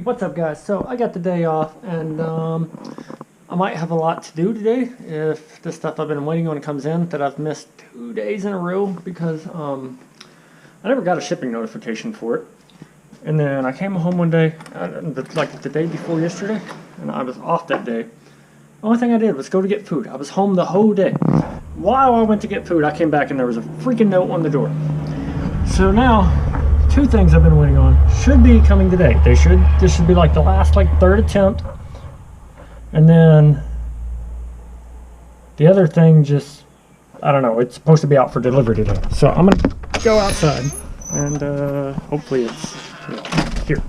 What's up, guys? So I got the day off, and I might have a lot to do today if the stuff I've been waiting on comes in that I've missed 2 days in a row because I never got a shipping notification for it. And then I came home one day, like the day before yesterday, and I was off that day. The only thing I did was go to get food. I was home the whole day. While I went to get food, I came back and there was a freaking note on the door. So now, 2 things I've been waiting on should be coming today. This should be like the last, third attempt. And then the other thing just, I don't know, it's supposed to be out for delivery today. So I'm gonna go outside and hopefully it's here.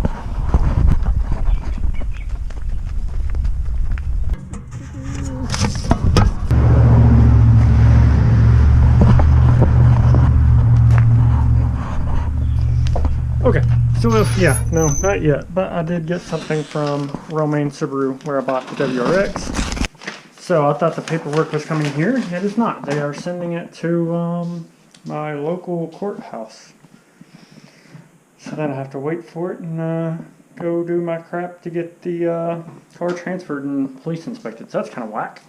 Okay, so no, not yet, but I did get something from Romaine Subaru where I bought the WRX. So I thought the paperwork was coming here. It is not. They are sending it to my local courthouse. So then I have to wait for it and go do my crap to get the car transferred and police inspected. So that's kind of whack.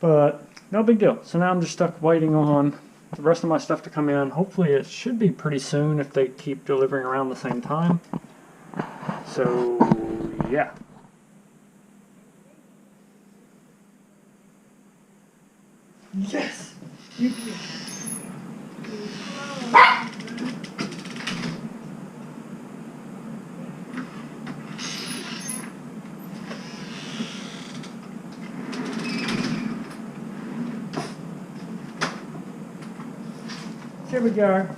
But no big deal. So now I'm just stuck waiting on the rest of my stuff to come in. Hopefully it should be pretty soon if they keep delivering around the same time. So yeah. Yes! Here we go.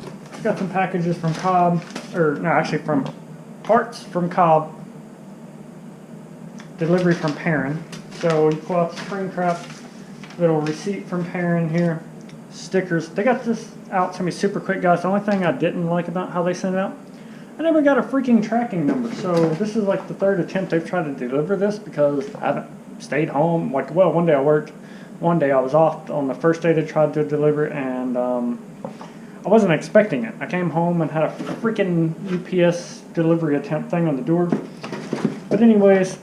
Got some packages from Cobb, or no, actually from parts from Cobb. Delivery from Perrin. So you pull out the screen cap, little receipt from Perrin here, stickers. They got this out to me super quick, guys. The only thing I didn't like about how they sent it out, I never got a freaking tracking number. So this is like the 3rd attempt they've tried to deliver this because I haven't stayed home. Well, one day I worked, one day I was off on the first day they tried to deliver it, and I wasn't expecting it. I came home and had a freaking UPS delivery attempt thing on the door. But anyways,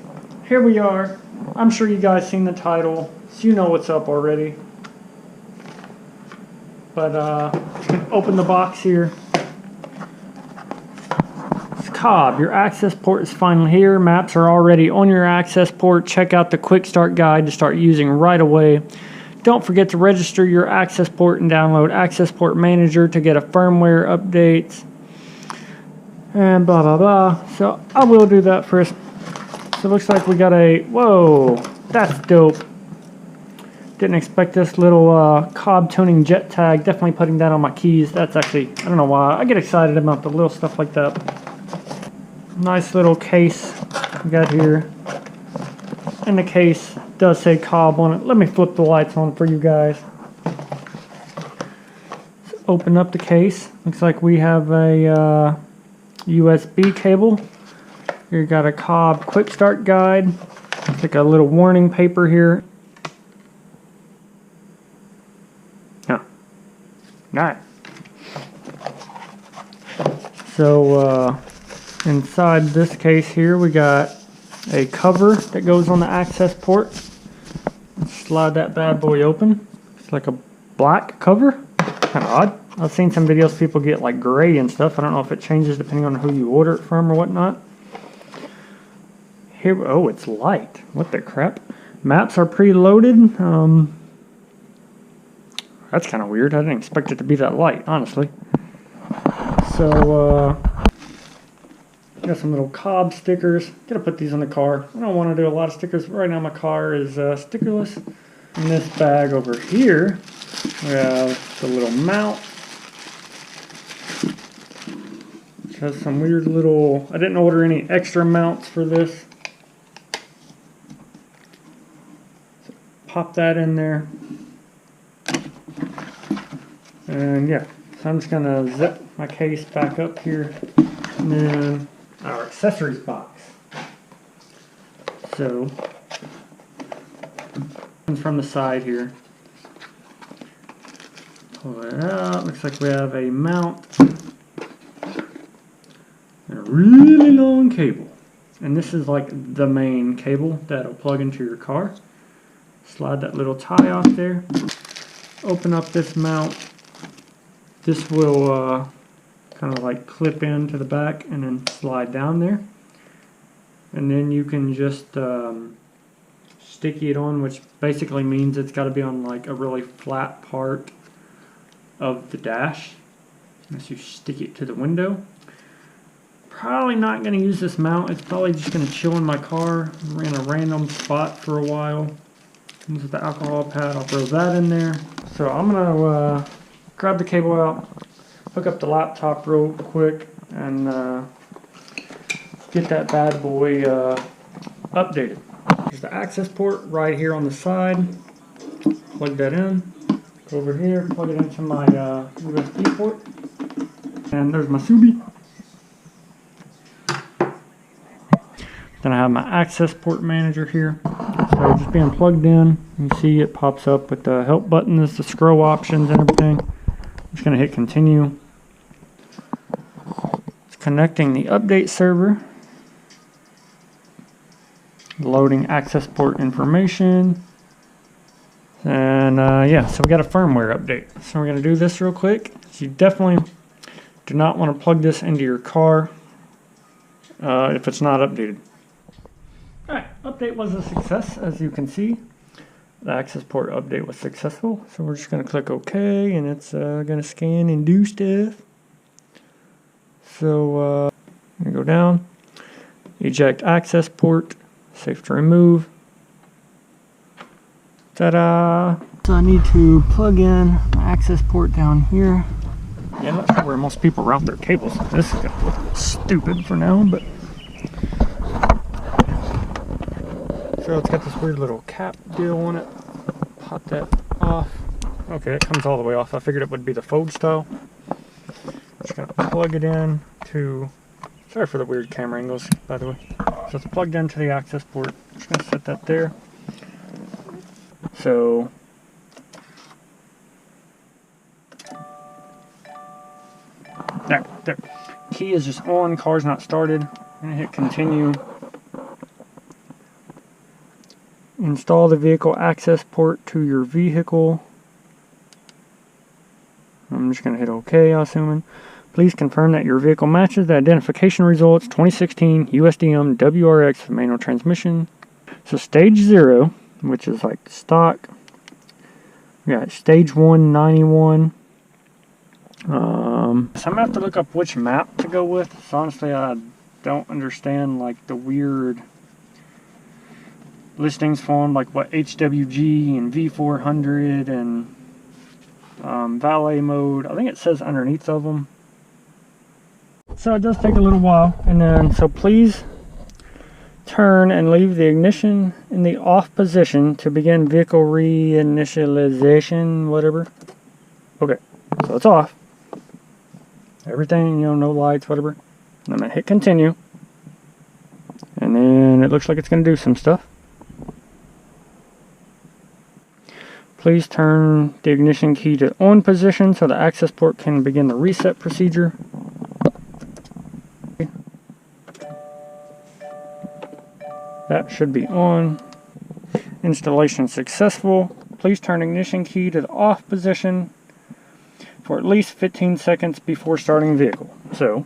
here we are. I'm sure you guys seen the title, so you know what's up already. But open the box here. It's Cobb. Your access port is finally here. Maps are already on your access port. Check out the quick start guide to start using right away. Don't forget to register your access port and download Access Port Manager to get a firmware update. And blah, blah, blah. So I will do that first. So it looks like we got a, whoa, that's dope. Didn't expect this little Cobb tuning jet tag. Definitely putting that on my keys. That's actually, I don't know why. I get excited about the little stuff like that. Nice little case we got here. And the case does say Cobb on it. Let me flip the lights on for you guys. Let's open up the case. Looks like we have a USB cable. Here you got a Cobb quick start guide. Looks like a little warning paper here. Oh, nice. So inside this case here we got a cover that goes on the access port. Let's slide that bad boy open. It's like a black cover. Kind of odd. I've seen some videos people get like gray and stuff. I don't know if it changes depending on who you order it from or whatnot. Here, oh, it's light. What the crap? Maps are preloaded. That's kind of weird. I didn't expect it to be that light, honestly. So, got some little Cobb stickers. Gotta put these on the car. I don't want to do a lot of stickers. Right now my car is stickerless. In this bag over here, we have the little mount. Which has some weird little, I didn't order any extra mounts for this. So pop that in there. And yeah, so I'm just gonna zip my case back up here. And then our accessories box. So, from the side here. Pull it out. Looks like we have a mount and a really long cable. And this is like the main cable that'll plug into your car. Slide that little tie off there. Open up this mount. This will kind of like clip into the back and then slide down there. And then you can just sticky it on, which basically means it's got to be on like a really flat part of the dash. Unless you stick it to the window. Probably not going to use this mount. It's probably just going to chill in my car in a random spot for a while. This is the alcohol pad. I'll throw that in there. So I'm going to grab the cable out, hook up the laptop real quick, and get that bad boy updated. There's the access port right here on the side. Plug that in. Go over here, plug it into my USB port. And there's my Subi. Then I have my access port manager here. So just being plugged in, you can see it pops up with the help buttons, the scroll options and everything. I'm just going to hit continue. It's connecting the update server. Loading access port information. And yeah, so we got a firmware update. So we're going to do this real quick. So you definitely do not want to plug this into your car if it's not updated. Alright, update was a success, as you can see. The access port update was successful. So we're just going to click OK, and it's going to scan and do stuff. So I'm going to go down, eject access port, safe to remove. Ta-da! So I need to plug in my access port down here. Yeah, I'm not sure where most people route their cables. This is going to look stupid for now, but... So it's got this weird little cap deal on it. Pop that off. Okay, it comes all the way off. I figured it would be the fold style. Just going to plug it in to... Sorry for the weird camera angles, by the way. So it's plugged into the access port. Just going to set that there. So... There. Key is just on, car's not started. I'm going to hit continue. Install the vehicle access port to your vehicle. I'm just going to hit OK, I'm assuming. Please confirm that your vehicle matches the identification results 2016 USDM WRX manual transmission. So stage 0, which is like stock. Yeah, stage 1, 91. So I'm going to have to look up which map to go with. So honestly, I don't understand like the weird listings for them, like what HWG and V400 and valet mode. I think it says underneath of them. So it does take a little while. And then, so please turn and leave the ignition in the off position to begin vehicle reinitialization, whatever. Okay, so it's off. Everything, you know, no lights, whatever. And I'm going to hit continue. And then it looks like it's going to do some stuff. Please turn the ignition key to on position so the access port can begin the reset procedure. That should be on. Installation successful. Please turn ignition key to the off position for at least 15 seconds before starting the vehicle. So,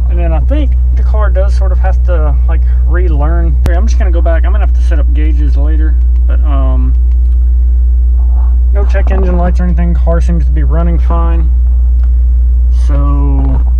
and then I think the car does sort of have to like relearn. I'm just gonna go back. I'm gonna have to set up gauges later, but no check engine lights or anything. Car seems to be running fine. So